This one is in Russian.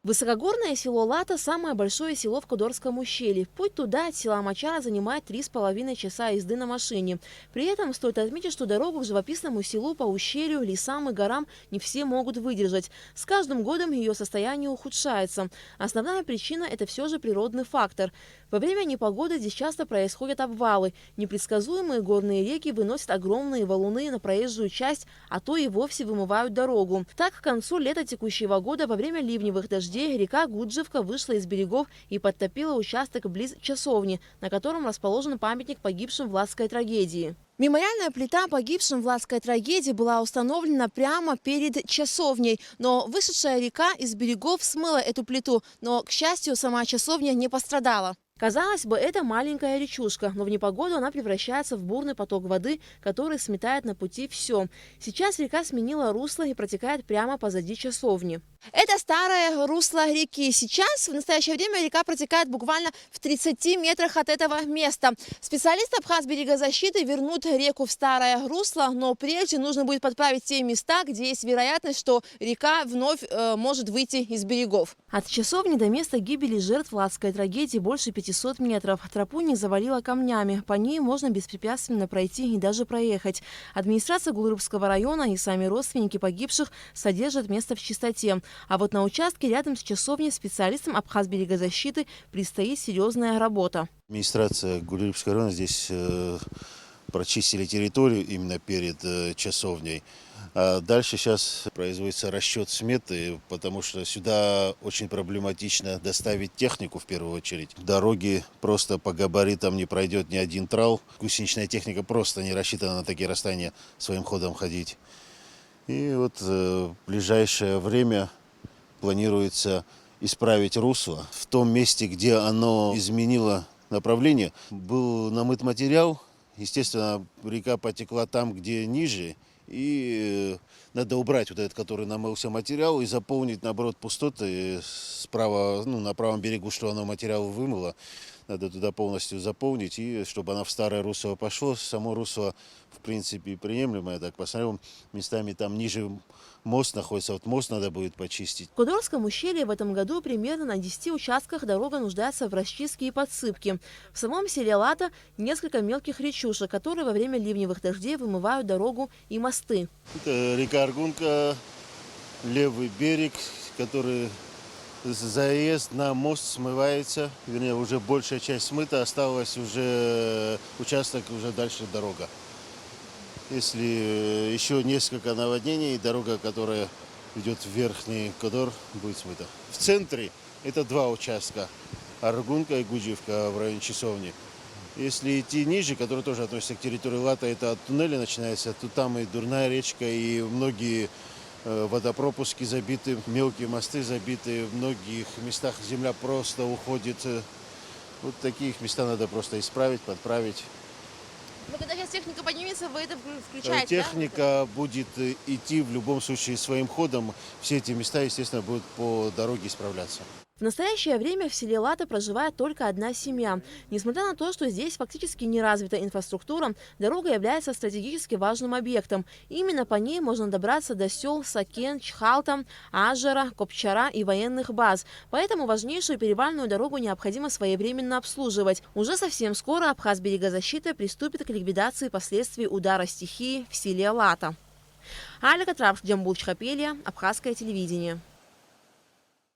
Высокогорное село Лата – самое большое село в Кодорском ущелье. Путь туда от села Мачара занимает 3,5 часа езды на машине. При этом стоит отметить, что дорогу к живописному селу по ущелью, лесам и горам не все могут выдержать. С каждым годом ее состояние ухудшается. Основная причина – это все же природный фактор. Во время непогоды здесь часто происходят обвалы. Непредсказуемые горные реки выносят огромные валуны на проезжую часть, а то и вовсе вымывают дорогу. Так, к концу лета текущего года во время ливневых дождей река Гуджевка вышла из берегов и подтопила участок близ часовни, на котором расположен памятник погибшим в Ладской трагедии. Мемориальная плита погибшим в Ладской трагедии была установлена прямо перед часовней, но вышедшая река из берегов смыла эту плиту, но, к счастью, сама часовня не пострадала. Казалось бы, это маленькая речушка, но в непогоду она превращается в бурный поток воды, который сметает на пути все. Сейчас река сменила русло и протекает прямо позади часовни. Это старое русло реки. Сейчас, в настоящее время, река протекает буквально в 30 метрах от этого места. Специалисты Абхазберегозащиты вернут реку в старое русло, но прежде нужно будет подправить те места, где есть вероятность, что река вновь может выйти из берегов. От часовни до места гибели жертв Ладской трагедии больше 500 метров. Тропу не завалило камнями. По ней можно беспрепятственно пройти и даже проехать. Администрация Гулрыбского района и сами родственники погибших содержат место в чистоте. А вот на участке рядом с часовней специалистам Абхазберегозащиты предстоит серьезная работа. Администрация Гулрыбского района здесь прочистили территорию именно перед часовней. А дальше сейчас производится расчет сметы, потому что сюда очень проблематично доставить технику в первую очередь. Дороги просто по габаритам не пройдет ни один трал. Гусеничная техника просто не рассчитана на такие расстояния своим ходом ходить. И вот в ближайшее время планируется исправить русло. В том месте, где оно изменило направление, был намыт материал. Естественно, река потекла там, где ниже. И надо убрать вот этот, который намылся материал, и заполнить, наоборот, пустоты справа, на правом берегу, что оно материал вымыло. Надо туда полностью заполнить, и чтобы она в старое русло пошло. Само русло, в принципе, приемлемое. Так посмотрим, местами там ниже мост находится. Вот мост надо будет почистить. В Кодорском ущелье в этом году примерно на 10 участках дорога нуждается в расчистке и подсыпке. В самом селе Лата несколько мелких речушек, которые во время ливневых дождей вымывают дорогу и мосты. Это река Аргунка, левый берег, который заезд на мост смывается. Вернее, уже большая часть смыта, осталась уже участок, уже дальше дорога. Если еще несколько наводнений, дорога, которая ведет в Верхний Кодор, будет смыта. В центре это два участка. Аргунка и Гуджевка в районе часовни. Если идти ниже, который тоже относится к территории Лата, это от туннеля начинается, то там и Дурная речка, и многие водопропуски забиты, мелкие мосты забиты, в многих местах земля просто уходит. Вот таких места надо просто исправить, подправить. Но когда сейчас техника поднимется, вы это включаете, техника, да? будет идти в любом случае своим ходом. Все эти места, естественно, будут по дороге исправляться. В настоящее время в селе Лата проживает только одна семья. Несмотря на то, что здесь фактически не развита инфраструктура, дорога является стратегически важным объектом. Именно по ней можно добраться до сел Сакен, Чхалта, Ажера, Копчара и военных баз. Поэтому важнейшую перевальную дорогу необходимо своевременно обслуживать. Уже совсем скоро Абхазберегозащита приступит к ликвидации последствий удара стихии в селе Лата. Алика Трапш, Джамбул Чхапелия, Абхазское телевидение.